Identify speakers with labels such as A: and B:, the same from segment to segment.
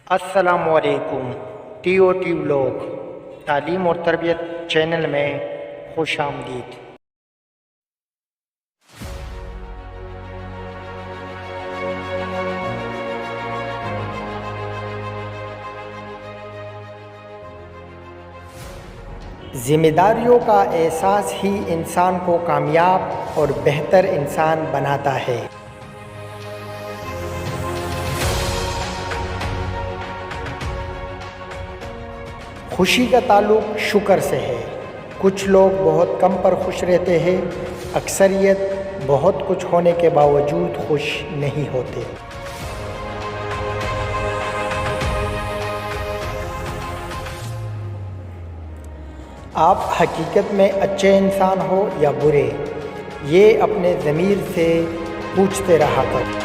A: السلام علیکم۔ T O T vlog تعلیم اور تربیت چینل میں خوش آمدید۔ ذمہ داریوں کا احساس ہی انسان کو کامیاب اور بہتر انسان بناتا ہے۔ خوشی کا تعلق شکر سے ہے۔ کچھ لوگ بہت کم پر خوش رہتے ہیں، اکثریت بہت کچھ ہونے کے باوجود خوش نہیں ہوتے۔ آپ حقیقت میں اچھے انسان ہو یا برے، یہ اپنے ضمیر سے پوچھتے رہا کرو۔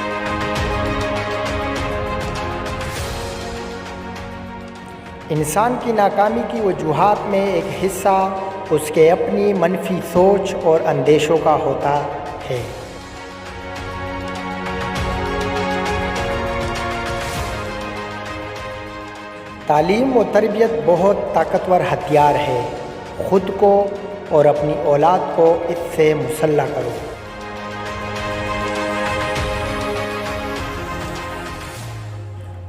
A: انسان کی ناکامی کی وجوہات میں ایک حصہ اس کے اپنی منفی سوچ اور اندیشوں کا ہوتا ہے۔ تعلیم و تربیت بہت طاقتور ہتھیار ہے۔ خود کو اور اپنی اولاد کو اس سے مسلح کرو۔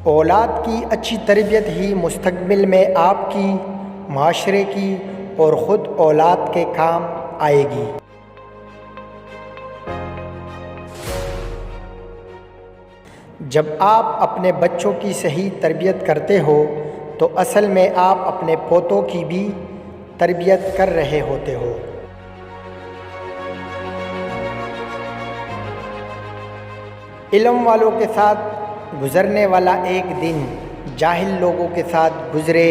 A: اولاد کی اچھی تربیت ہی مستقبل میں آپ کی، معاشرے کی اور خود اولاد کے کام آئے گی۔ جب آپ اپنے بچوں کی صحیح تربیت کرتے ہو تو اصل میں آپ اپنے پوتوں کی بھی تربیت کر رہے ہوتے ہو۔ علم والوں کے ساتھ گزرنے والا ایک دن جاہل لوگوں کے ساتھ گزرے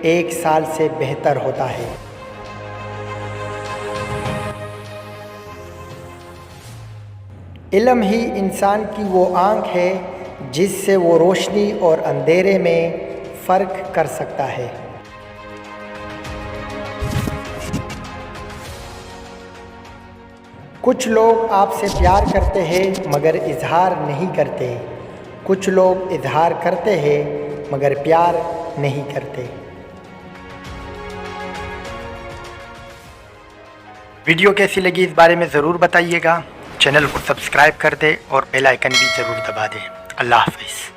A: 1 سال سے بہتر ہوتا ہے۔ علم ہی انسان کی وہ آنکھ ہے جس سے وہ روشنی اور اندھیرے میں فرق کر سکتا ہے۔ کچھ لوگ آپ سے پیار کرتے ہیں مگر اظہار نہیں کرتے۔ کچھ لوگ اظہار کرتے ہیں مگر پیار نہیں کرتے۔ ویڈیو کیسی لگی اس بارے میں ضرور بتائیے گا۔ چینل کو سبسکرائب کر دیں اور بیل آئیکن بھی ضرور دبا دیں۔ اللہ حافظ۔